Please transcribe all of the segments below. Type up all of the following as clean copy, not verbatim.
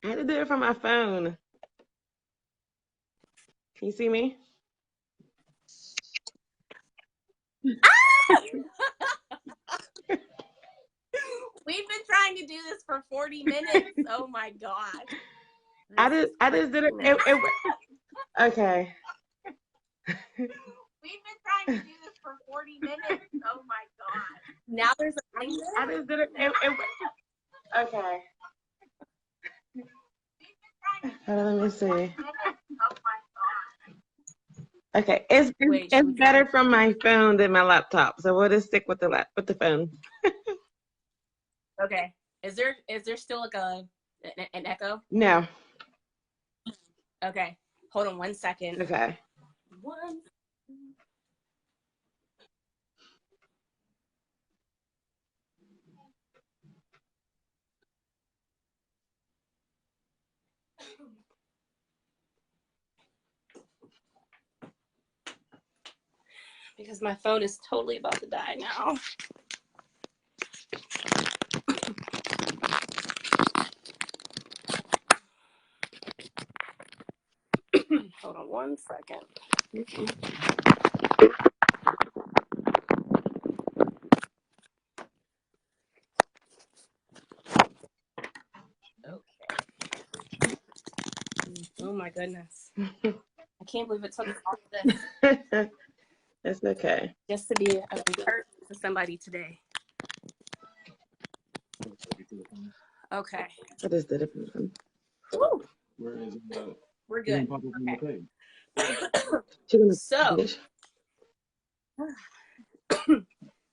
I had to do it from my phone. Can you see me? We've been trying to do this for 40 minutes. Oh my God. I just did it. Okay. We've been trying to do this for 40 minutes. Oh my God. Now there's a thing. I just did it. Okay. Hold on, let me see. Oh my God. Okay, it's better from my phone than my laptop, so we'll just stick with the phone. Okay. Is there still like an echo? No. Okay. Hold on 1 second. Okay. One. Because my phone is totally about to die now. Hold on 1 second. Okay. Oh my goodness. I can't believe it took us all this. It's okay. Just to be a encouragement to somebody today. Okay. I just did it. Ooh. We're good. Okay. So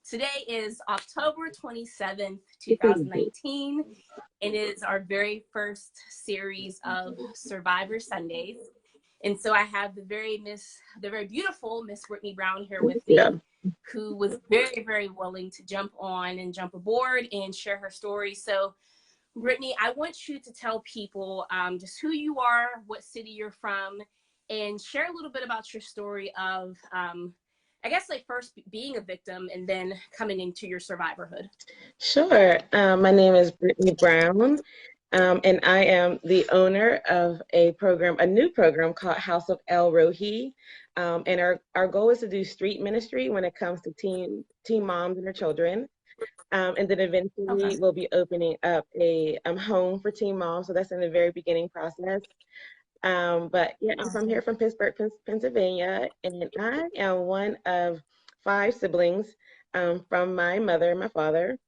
today is October 27th, 2019, and it is our very first series of Survivor Sundays. And so I have the very beautiful Miss Brittany Brown here with me, who was very, very willing to jump on and jump aboard and share her story. So Brittany, I want you to tell people just who you are, what city you're from, and share a little bit about your story of, I guess, like first being a victim and then coming into your survivorhood. Sure. My name is Brittany Brown, and I am the owner of a new program called House of El Rohi. And our goal is to do street ministry when it comes to teen moms and their children. And then eventually we'll be opening up a home for teen moms. So that's in the very beginning process. But yeah, I'm from here from Pittsburgh, Pennsylvania, and I am one of 5 siblings from my mother and my father.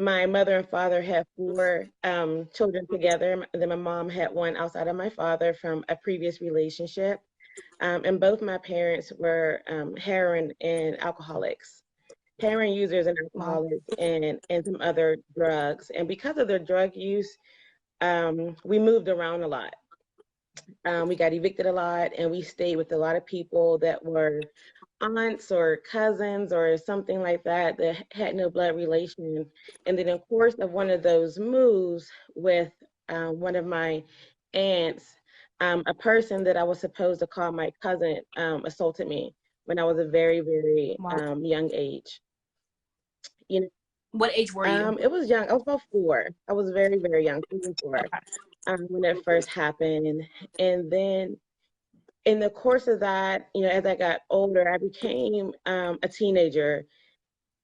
My mother and father had 4 children together. Then my mom had 1 outside of my father from a previous relationship. And both my parents were heroin and alcoholics. Heroin users and alcoholics and some other drugs. And because of their drug use, we moved around a lot. We got evicted a lot, and we stayed with a lot of people that were aunts or cousins or something like that that had no blood relation. And then, of course, of one of those moves with one of my aunts, a person that I was supposed to call my cousin assaulted me when I was a very, very young age. You know, what age were you? It was young. I was about 4. I was very, very young, 3 and 4, when it first happened. And then in the course of that, as I got older, I became a teenager.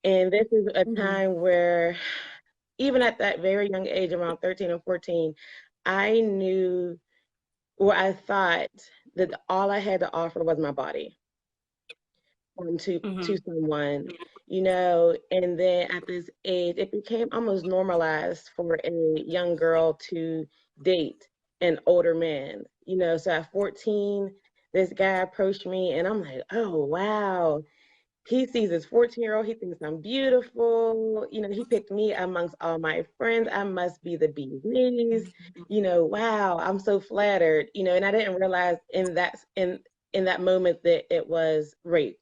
And this is a time where, even at that very young age, around 13 or 14, I knew, or I thought that all I had to offer was my body to someone, and then at this age, it became almost normalized for a young girl to date an older man, so at 14, this guy approached me and I'm like, oh, wow. He sees this 14-year-old, he thinks I'm beautiful, he picked me amongst all my friends. I must be the bee's knees, wow, I'm so flattered, and I didn't realize in that moment that it was rape.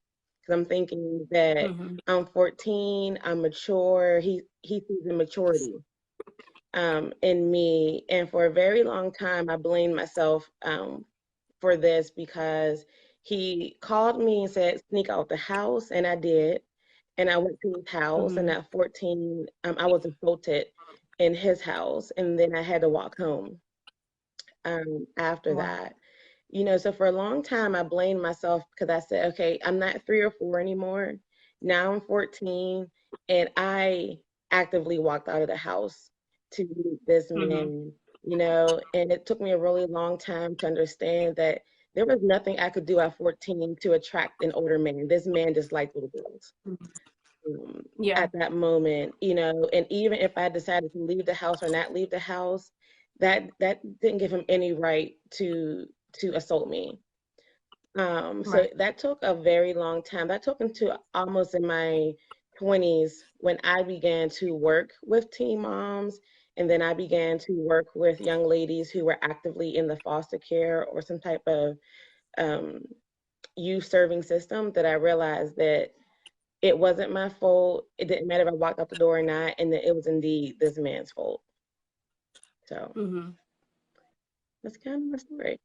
Because I'm thinking that I'm 14, I'm mature. He sees the maturity in me. And for a very long time, I blamed myself for this because he called me and said, sneak out the house. And I did. And I went to his house. And at 14, I was assaulted in his house, and then I had to walk home after Wow. that. So for a long time, I blamed myself because I said, okay, I'm not 3 or 4 anymore. Now I'm 14, and I actively walked out of the house to meet this Mm-hmm. man, and it took me a really long time to understand that there was nothing I could do at 14 to attract an older man. This man just liked little girls um, Yeah. at that moment, and even if I decided to leave the house or not leave the house, that didn't give him any right to assault me. So Right. that took a very long time. That took into almost in my 20s when I began to work with teen moms, and then I began to work with young ladies who were actively in the foster care or some type of um, youth serving system, that I realized that it wasn't my fault. It didn't matter if I walked out the door or not, and that it was indeed this man's fault. So Mm-hmm. that's kind of my story.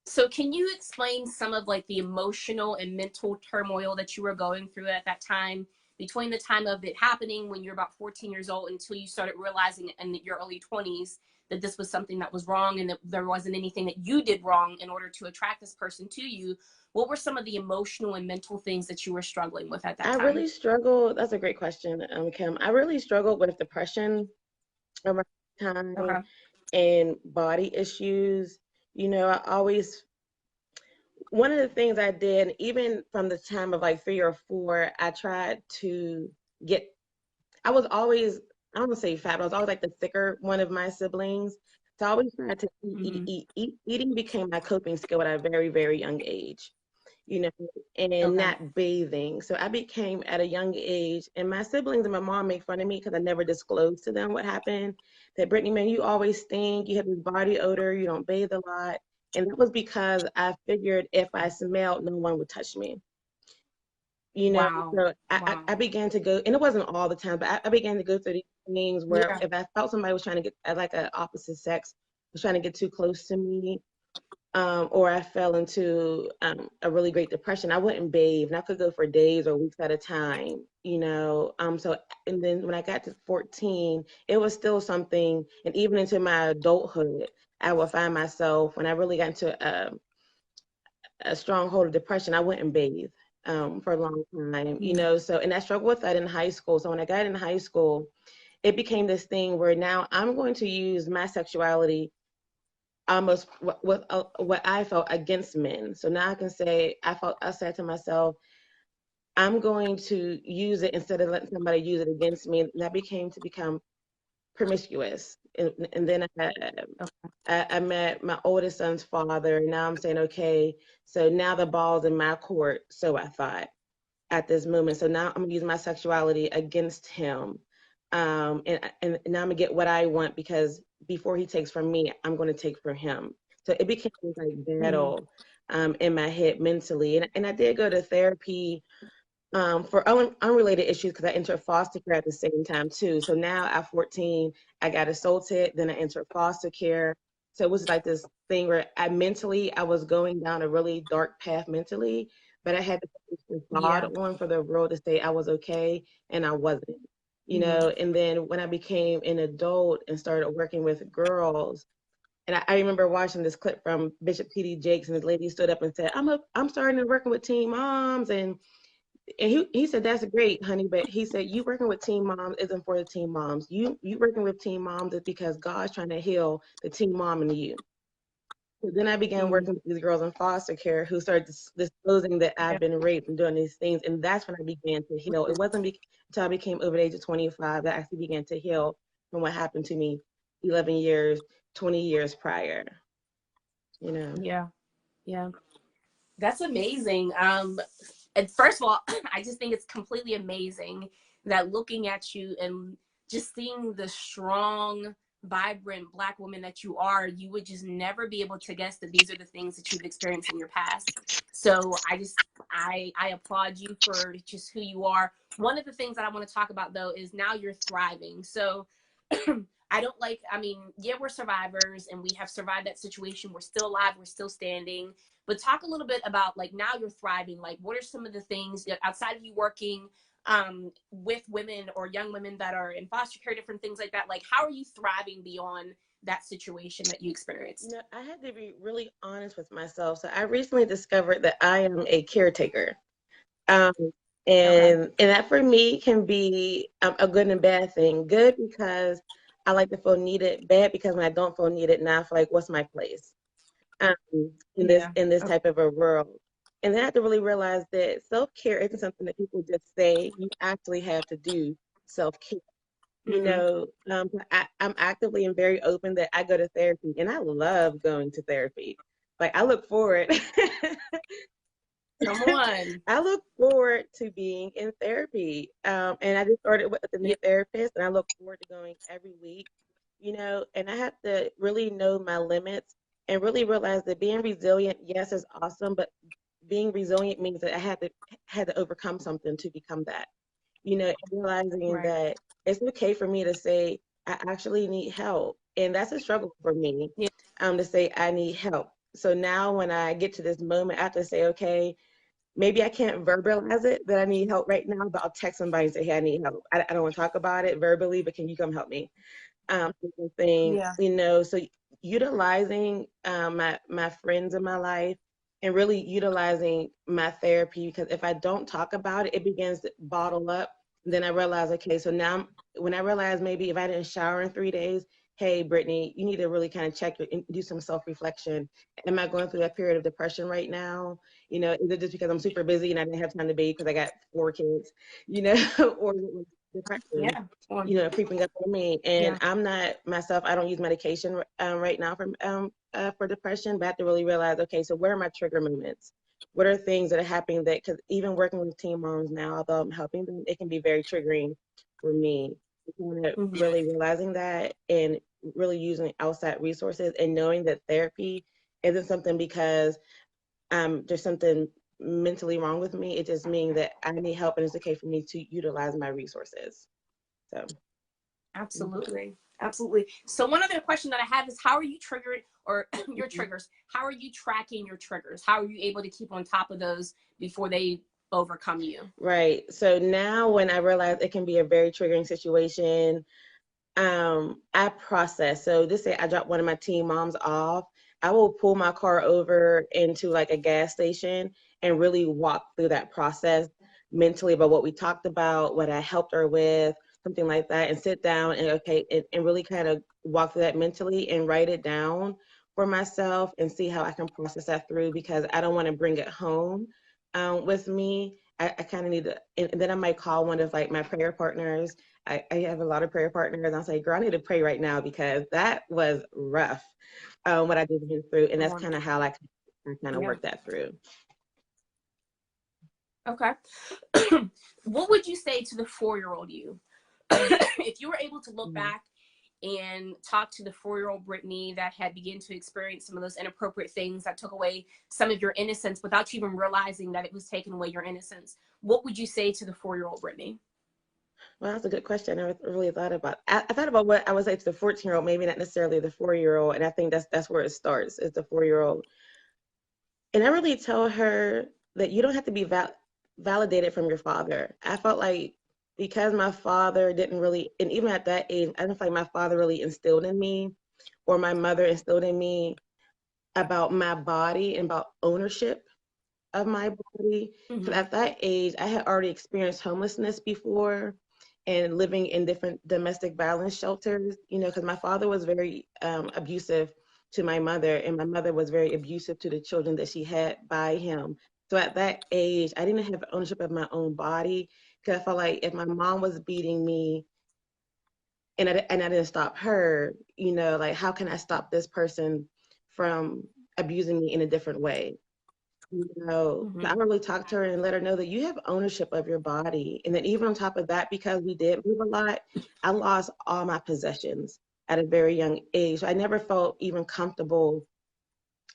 So can you explain some of like the emotional and mental turmoil that you were going through at that time, between the time of it happening when you're about 14 years old until you started realizing in your early 20s that this was something that was wrong and that there wasn't anything that you did wrong in order to attract this person to you? What were some of the emotional and mental things that you were struggling with at that I time? really struggled. That's a great question, Kim. I really struggled with depression around the time Okay. and body issues. I always, one of the things I did, even from the time of like 3 or 4, I tried to get, I was always, I don't want to say fat, but I was always like the thicker one of my siblings. So I always tried to eat, eat, Mm-hmm. eat, eat. Eating became my coping skill at a very, very young age, you know, and Okay. not bathing. So I became at a young age, and my siblings and my mom make fun of me because I never disclosed to them what happened. That Brittany, man, you always stink. You have this body odor. You don't bathe a lot. And that was because I figured if I smelled, no one would touch me. You know, Wow. so I Wow. began to go, and it wasn't all the time, but I began to go through these things where Yeah. if I felt somebody was trying to get, like an opposite sex, was trying to get too close to me, or I fell into a really great depression, I wouldn't bathe, and I could go for days or weeks at a time. So, and then when I got to 14, it was still something, and even into my adulthood, I would find myself when I really got into a stronghold of depression, I wouldn't bathe for a long time, Mm-hmm. So, and I struggled with that in high school. So when I got in high school, it became this thing where now I'm going to use my sexuality almost what I felt against men. So now I can say I said to myself, I'm going to use it instead of letting somebody use it against me. And that became to become promiscuous. And then Okay. I met my oldest son's father. And now I'm saying, okay, so now the ball's in my court. So I thought at this moment. So now I'm gonna use my sexuality against him. And now I'm gonna get what I want because before he takes from me, I'm gonna take from him. So it became this like Mm-hmm. battle in my head mentally. And I did go to therapy for unrelated issues because I entered foster care at the same time too. So now at 14, I got assaulted, then I entered foster care. So it was like this thing where I was going down a really dark path mentally, but I had to put this facade Yeah. on for the world to say I was okay, and I wasn't. Mm-hmm. And then when I became an adult and started working with girls, and I remember watching this clip from Bishop T.D. Jakes, and this lady stood up and said, I'm starting to working with teen moms, and he said, that's great, honey, but he said, you working with teen moms isn't for the teen moms. You working with teen moms is because God's trying to heal the teen mom in you. So then I began Mm-hmm. working with these girls in foster care who started disclosing that Yeah. I've been raped and doing these things, and that's when I began to heal. It wasn't until I became over the age of 25 that I actually began to heal from what happened to me 11 years, 20 years prior. You know. Yeah. Yeah. That's amazing. And first of all, I just think it's completely amazing that looking at you and just seeing the strong, vibrant Black woman that you are, you would just never be able to guess that these are the things that you've experienced in your past. So I applaud you for just who you are. One of the things that I want to talk about though is now you're thriving. So I don't like, I mean, yeah, we're survivors and we have survived that situation. We're still alive, we're still standing. But talk a little bit about like now you're thriving. Like, what are some of the things outside of you working? with women or young women that are in foster care, different things like that? Like, how are you thriving beyond that situation that you experienced? I had to be really honest with myself. So I recently discovered that I am a caretaker. Um, Okay. and that for me can be a good and bad thing. Good because I like to feel needed. Bad because when I don't feel needed, now I feel like, what's my place um, Yeah. in this Okay. type of a world? And then I have to really realize that self care isn't something that people just say. You actually have to do self care. Mm-hmm. I'm actively and very open that I go to therapy, and I love going to therapy. Like I look forward. Come on. I look forward to being in therapy. And I just started with a new Yeah. therapist, and I look forward to going every week, and I have to really know my limits and really realize that being resilient, yes, is awesome, but being resilient means that I had to overcome something to become that. And realizing Right. that it's okay for me to say I actually need help. And that's a struggle for me, Yeah. to say I need help. So now when I get to this moment, I have to say, okay, maybe I can't verbalize it that I need help right now, but I'll text somebody and say, hey, I need help. I don't want to talk about it verbally, but can you come help me? Thing, Yeah. so utilizing my friends in my life and really utilizing my therapy, because if I don't talk about it, it begins to bottle up. And then I realize, okay, so now when I realize maybe if I didn't shower in 3 days, hey, Brittany, you need to really kind of check and do some self-reflection. Am I going through a period of depression right now? Is it just because I'm super busy and I didn't have time to bathe because I got 4 kids, or is it depression? Yeah. Come on. Creeping up on me. And Yeah. I'm not myself. I don't use medication right now for depression, but I have to really realize, okay, so what are my trigger moments? What are things that are happening that, because even working with teen moms now, although I'm helping them, it can be very triggering for me. Kind of Mm-hmm. really realizing that and really using outside resources and knowing that therapy isn't something because there's something mentally wrong with me. It just means that I need help and it's okay for me to utilize my resources. So. Mhm. Absolutely. Absolutely. So one other question that I have is, how are you triggering, or your triggers? How are you tracking your triggers? How are you able to keep on top of those before they overcome you? Right. So now when I realize it can be a very triggering situation, I process. So this say I drop one of my teen moms off, I will pull my car over into like a gas station and really walk through that process mentally about what we talked about, what I helped her with, something like that, and sit down and and really kind of walk through that mentally and write it down for myself and see how I can process that through, because I don't want to bring it home with me. I kind of need to, and then I might call one of like my prayer partners. I have a lot of prayer partners. I'll say, girl, I need to pray right now because that was rough, what I just went through. And Come that's on. kind of how I kind of Yeah. work that through. Okay. What would you say to the 4-year-old you? If you were able to look Mhm. back and talk to the 4-year-old Brittany that had begun to experience some of those inappropriate things that took away some of your innocence without you even realizing that it was taking away your innocence, what would you say to the 4-year-old Brittany? Well, that's a good question. I never really thought about. I thought about what I would say to the 14-year-old, maybe not necessarily the 4-year-old. And I think that's where it starts, is the 4-year-old. And I really tell her that you don't have to be validated from your father. I felt like because my father didn't really, and even at that age, I don't feel like my father really instilled in me, or my mother instilled in me about my body and about ownership of my body. Because Mm-hmm. at that age, I had already experienced homelessness before and living in different domestic violence shelters, because my father was very abusive to my mother, and my mother was very abusive to the children that she had by him. So at that age, I didn't have ownership of my own body, because I felt like if my mom was beating me and I didn't stop her, like how can I stop this person from abusing me in a different way? So I Mm-hmm. really talked to her and let her know that you have ownership of your body. And then even on top of that, because we did move a lot, I lost all my possessions at a very young age. So I never felt even comfortable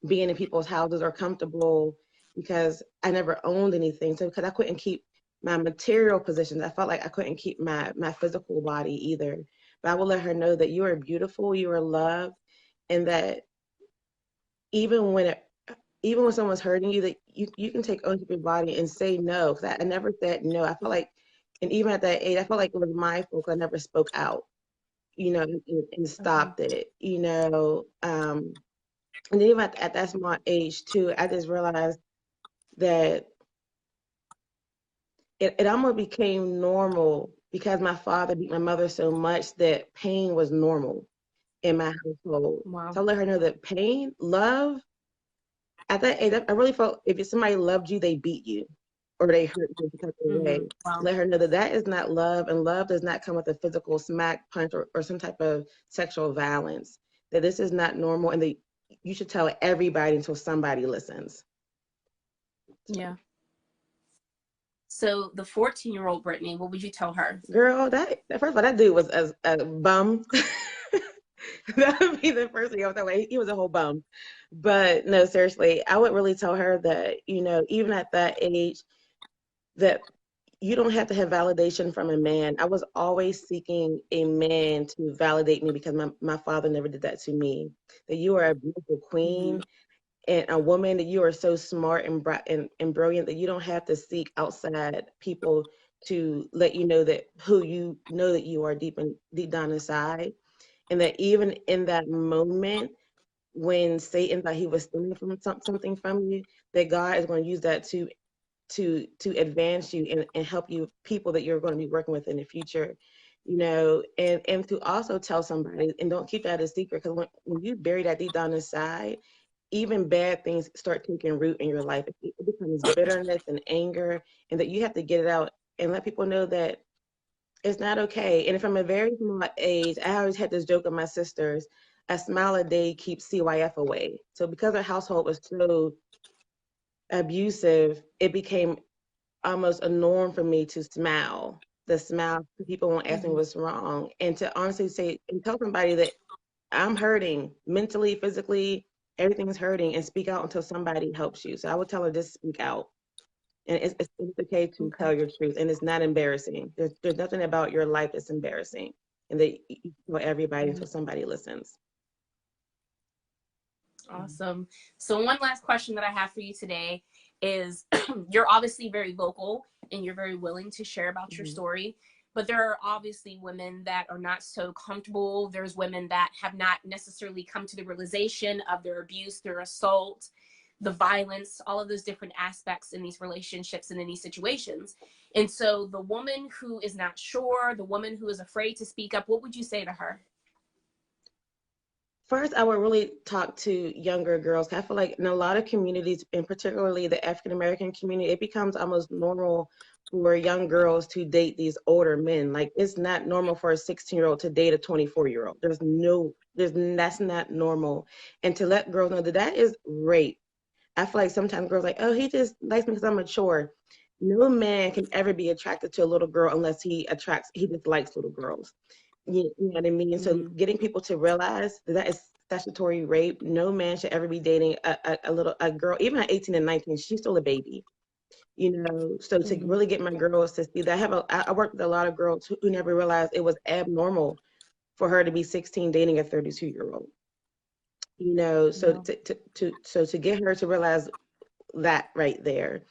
being in people's houses or comfortable because I never owned anything. So because I couldn't keep my material possessions, I felt like I couldn't keep my physical body either. But I will let her know that you are beautiful, you are loved, and that even when it even when someone's hurting you, that you can take ownership of your body and say no. Because I never said no. I feel like And even at that age, I felt like it was my fault 'cause I never spoke out, and Mm-hmm. stopped it, and then even at that small age too, I just realized that it almost became normal because my father beat my mother so much that pain was normal in my household. Wow. So I let her know that pain, love, at that age, I really felt if somebody loved you, they beat you or they hurt you in some type of Mm-hmm. way. Wow. Let her know that that is not love, and love does not come with a physical smack, punch, or some type of sexual violence. That this is not normal, and that you should tell everybody until somebody listens. So, Yeah. So the 14-year-old Brittany, what would you tell her? girl, first of all, that dude was a bum. That would be the first thing I would tell her. He was a whole bum. But no, seriously, I would really tell her that, even at that age, that you don't have to have validation from a man. I was always seeking a man to validate me because my father never did that to me. That you are a beautiful Mm-hmm. queen and a woman, that you are so smart and brilliant that you don't have to seek outside people to let you know that who you know that you are deep down inside. And that even in that moment when Satan thought he was stealing from something from you, that God is going to use that to advance you and help you people that you're going to be working with in the future, and to also tell somebody and don't keep that a secret because when you bury that deep down inside, even bad things start taking root in your life. It becomes bitterness and anger, and that you have to get it out and let people know that it's not okay. And from a very small age, I always had this joke with my sisters: a smile a day keeps CYF away. So because our household was so abusive, it became almost a norm for me to smile. The smile, people won't ask me Mm-hmm. what's wrong, and to honestly say and tell somebody that I'm hurting mentally, physically, everything's hurting, and speak out until somebody helps you. So I would tell her just speak out, and it's okay to Okay. tell your truth, and it's not embarrassing. There's nothing about your life that's embarrassing, and that you tell everybody Mm-hmm. until somebody listens. Awesome. So one last question that I have for you today is you're obviously very vocal and you're very willing to share about your Mm-hmm. story, but there are obviously women that are not so comfortable. There's women that have not necessarily come to the realization of their abuse, their assault, the violence, all of those different aspects in these relationships and in these situations. And so the woman who is not sure, the woman who is afraid to speak up, what would you say to her? First, I would really talk to younger girls. I feel like in a lot of communities, and particularly the African American community, it becomes almost normal for young girls to date these older men. Like it's not normal for a 16-year-old to date a 24-year-old. That's not normal. And to let girls know that that is rape. I feel like sometimes girls are like, oh, he just likes me because I'm mature. No man can ever be attracted to a little girl unless he just likes little girls. You know what I mean? So Mm-hmm. getting people to realize that that is statutory rape. No man should ever be dating a girl, even at 18 and 19, she's still a baby. So to Mm-hmm. really get my girls to see that, I worked with a lot of girls who never realized it was abnormal for her to be 16 dating a 32-year-old. So Yeah. to get her to realize that right there.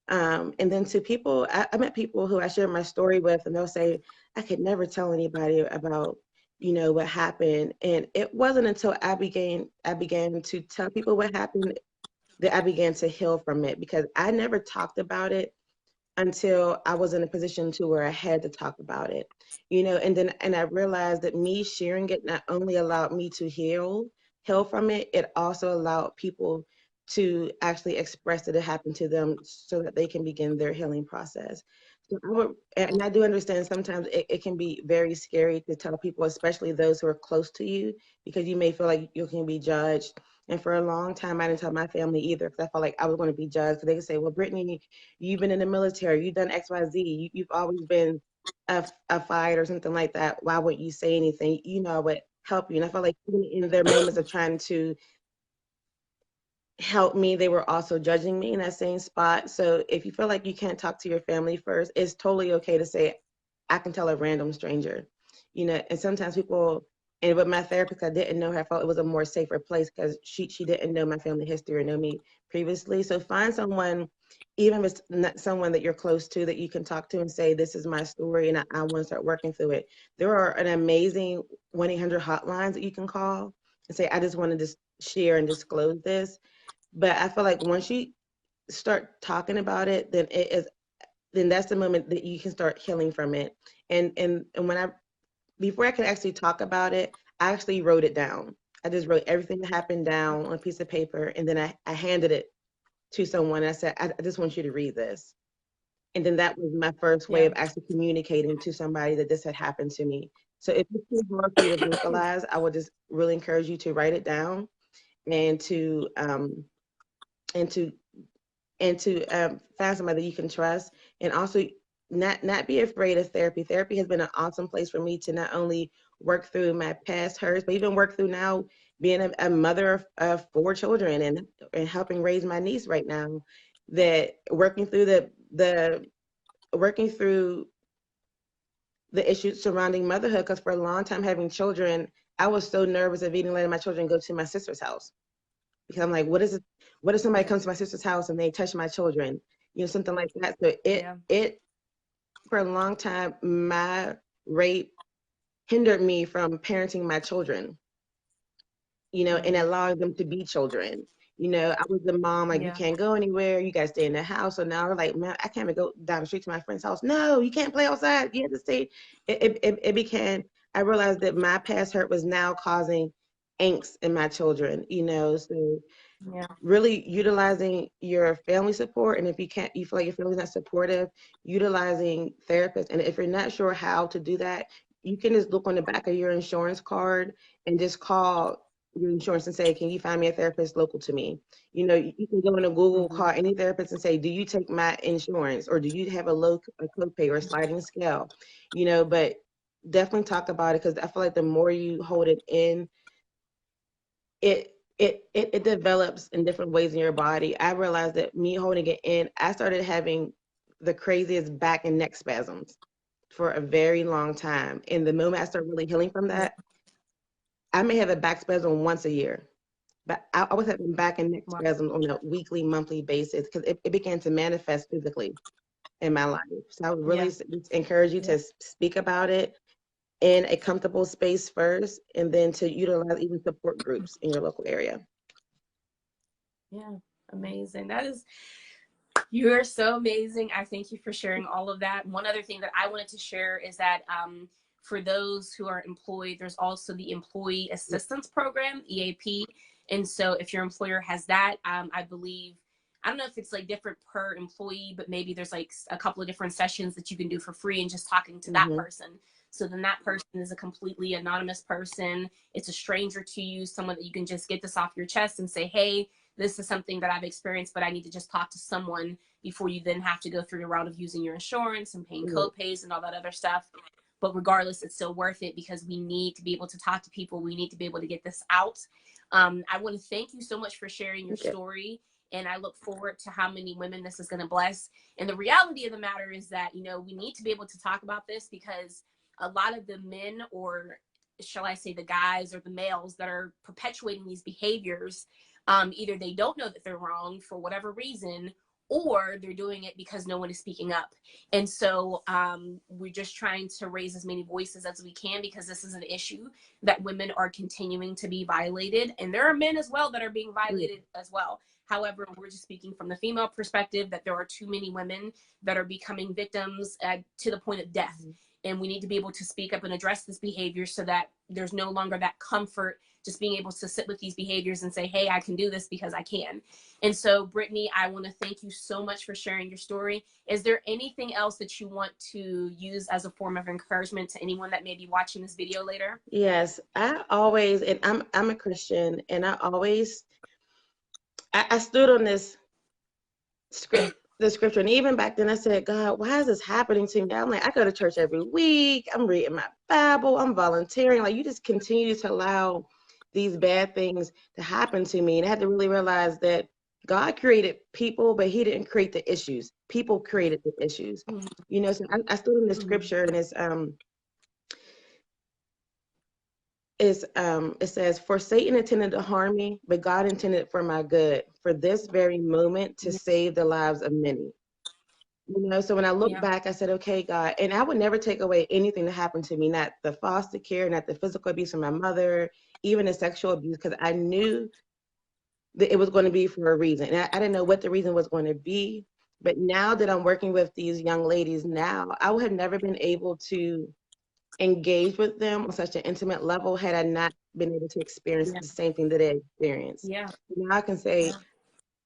And then to people, I met people who I share my story with, and they'll say, I could never tell anybody about, what happened. And it wasn't until I began to tell people what happened that I began to heal from it because I never talked about it until I was in a position to where I had to talk about it, and I realized that me sharing it not only allowed me to heal from it, it also allowed people to actually express that it happened to them so that they can begin their healing process. So and I do understand sometimes it can be very scary to tell people, especially those who are close to you, because you may feel like you can be judged. And for a long time, I didn't tell my family either because I felt like I was going to be judged. So they could say, well, Brittany, you've been in the military, you've done XYZ, you've always been a fight or something like that. Why wouldn't you say anything? I would help you. And I felt like even in their moments of trying to help me, they were also judging me in that same spot. So if you feel like you can't talk to your family first, it's totally okay to say, I can tell a random stranger. And sometimes people, and with my therapist, I didn't know her. I felt it was a more safer place because she didn't know my family history or know me previously. So find someone even if it's not someone that you're close to that you can talk to and say, this is my story and I want to start working through it. There are an amazing 1-800 hotlines that you can call and say, I just want to just share and disclose this. But I feel like once you start talking about it, then that's the moment that you can start healing from it. And when I before I could actually talk about it, I actually wrote it down. I just wrote everything that happened down on a piece of paper, and then I handed it to someone. I said, I just want you to read this. And then that was my first way Yeah. of actually communicating to somebody that this had happened to me. So if it's too hard for you to vocalize, I would just really encourage you to write it down and and to to find somebody that you can trust, and also not be afraid of therapy. Therapy has been an awesome place for me to not only work through my past hurts, but even work through now being a mother of 4 children and helping raise my niece right now. That working through the working through the issues surrounding motherhood, because for a long time having children, I was so nervous of even letting my children go to my sister's house because I'm like, what is it? What if somebody Yeah. comes to my sister's house and they touch my children? Something like that. So Yeah. it for a long time, my rape hindered me from parenting my children, and Mm. allowing them to be children. I was the mom, like, you Yeah. can't go anywhere, you guys stay in the house. So now we're like, man, I can't even go down the street to my friend's house. No, you can't play outside. You have to stay. It became, I realized that my past hurt was now causing angst in my children, so Yeah. really utilizing your family support. And if you feel like your family's not supportive, utilizing therapists. And if you're not sure how to do that, you can just look on the back of your insurance card and just call your insurance and say, can you find me a therapist local to me? You can go into Google, Mm-hmm. call any therapist and say, do you take my insurance, or do you have a copay or a sliding scale? But definitely talk about it, because I feel like the more you hold it in, it develops in different ways in your body. I realized that me holding it in, I started having the craziest back and neck spasms for a very long time. And the moment I started really healing from Yeah. that, I may have a back spasm once a year, but I was having back and neck Wow. spasms on a weekly, monthly basis, because it began to manifest physically in my life. So I would really Yeah. just encourage you Yeah. to speak about it in a comfortable space first, and then to utilize even support groups in your local area. Yeah. Amazing. You're so amazing. I thank you for sharing all of that. One other thing that I wanted to share is that for those who are employed, there's also the Employee Assistance Program, EAP. And so if your employer has that, I believe, I don't know if it's like different per employee, but maybe there's like a couple of different sessions that you can do for free and just talking to that Mm-hmm. person. So then that person is a completely anonymous person. It's a stranger to you, someone that you can just get this off your chest and say, hey, this is something that I've experienced, but I need to just talk to someone before you then have to go through the route of using your insurance and paying co-pays and all that other stuff. But regardless, it's still worth it because we need to be able to talk to people. We need to be able to get this out. I want to thank you so much for sharing your Okay. story. And I look forward to how many women this is going to bless. And the reality of the matter is that, we need to be able to talk about this because a lot of the men, or shall I say the guys or the males that are perpetuating these behaviors, either they don't know that they're wrong for whatever reason, or they're doing it because no one is speaking up. And so we're just trying to raise as many voices as we can because this is an issue that women are continuing to be violated. And there are men as well that are being violated as well. However, we're just speaking from the female perspective that there are too many women that are becoming victims to the point of death. Mm-hmm. And we need to be able to speak up and address this behavior so that there's no longer that comfort just being able to sit with these behaviors and say, hey, I can do this because I can. And so, Brittany, I want to thank you so much for sharing your story. Is there anything else that you want to use as a form of encouragement to anyone that may be watching this video later? Yes, I always, and I'm a Christian, and I stood on this script, the scripture, and even back then I said, God, why is this happening to me? I'm like, I go to church every week, I'm reading my Bible, I'm volunteering. Like, you just continue to allow these bad things to happen to me, and I had to really realize that God created people, but He didn't create the issues. People created the issues. Mm-hmm. So I stood in the Mm-hmm. scripture, and it's it says, "For Satan intended to harm me, but God intended it for my good, for this very moment to Yeah. save the lives of many." You know, so when I look Yeah. back, I said, okay, God, and I would never take away anything that happened to me, not the foster care, not the physical abuse from my mother, even the sexual abuse, because I knew that it was going to be for a reason. And I didn't know what the reason was going to be. But now that I'm working with these young ladies now, I would have never been able to engage with them on such an intimate level had I not been able to experience Yeah. the same thing that they experienced. Yeah. Now I can say,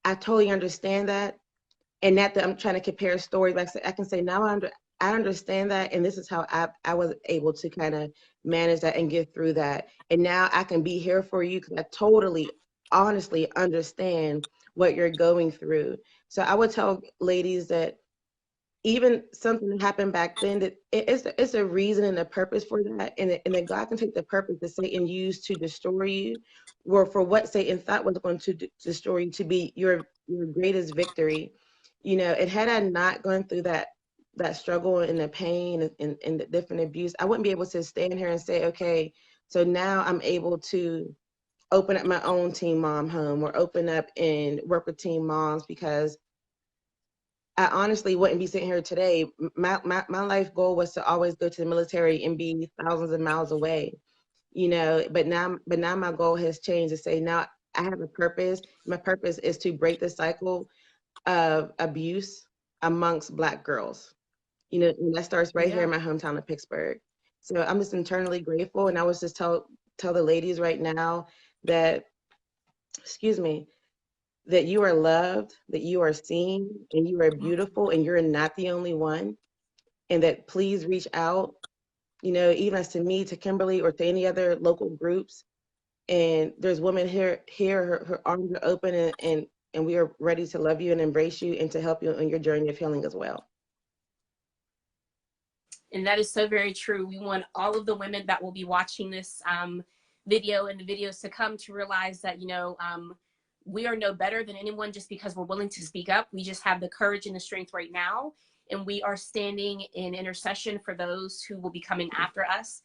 I totally understand that. And not that I'm trying to compare stories, like I can say now I understand that, and this is how I was able to kind of manage that and get through that. And now I can be here for you because I totally, honestly understand what you're going through. So I would tell ladies that even something that happened back then, that it's a reason and a purpose for that, and that God can take the purpose that Satan used to destroy you, or for what Satan thought was going to destroy you, to be your greatest victory. You know, and had I not gone through that struggle and the pain and the different abuse, I wouldn't be able to stand here and say, okay, so now I'm able to open up my own teen mom home, or open up and work with teen moms, because I honestly wouldn't be sitting here today. My life goal was to always go to the military and be thousands of miles away, you know. But now my goal has changed to say, now I have a purpose. My purpose is to break the cycle of abuse amongst Black girls. You know, and that starts right here Yeah. in my hometown of Pittsburgh. So I'm just internally grateful, and I was just tell the ladies right now that, excuse me, that you are loved, that you are seen, and you are beautiful, and you're not the only one. And that please reach out, you know, even as to me, to Kimberly, or to any other local groups. And there's women here, her arms are open, and we are ready to love you and embrace you and to help you on your journey of healing as well. And that is so very true. We want all of the women that will be watching this video and the videos to come to realize that, we are no better than anyone just because we're willing to speak up. We just have the courage and the strength right now. And we are standing in intercession for those who will be coming after us.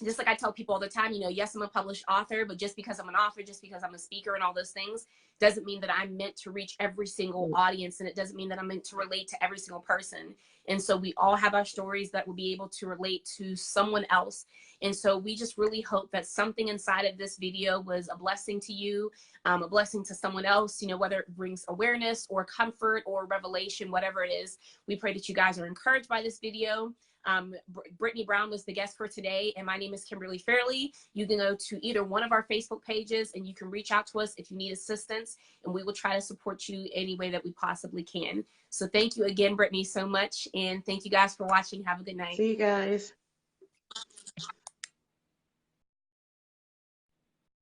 Just like I tell people all the time, yes, I'm a published author, but just because I'm an author, just because I'm a speaker and all those things, doesn't mean that I'm meant to reach every single audience. And it doesn't mean that I'm meant to relate to every single person. And so we all have our stories that will be able to relate to someone else. And so we just really hope that something inside of this video was a blessing to you, a blessing to someone else, whether it brings awareness or comfort or revelation, whatever it is. We pray that you guys are encouraged by this video. Brittany Brown was the guest for today, and my name is Kimberly Fairley. You can go to either one of our Facebook pages and you can reach out to us if you need assistance, and we will try to support you any way that we possibly can. So thank you again, Brittany, so much, and thank you guys for watching. Have a good night. See you guys.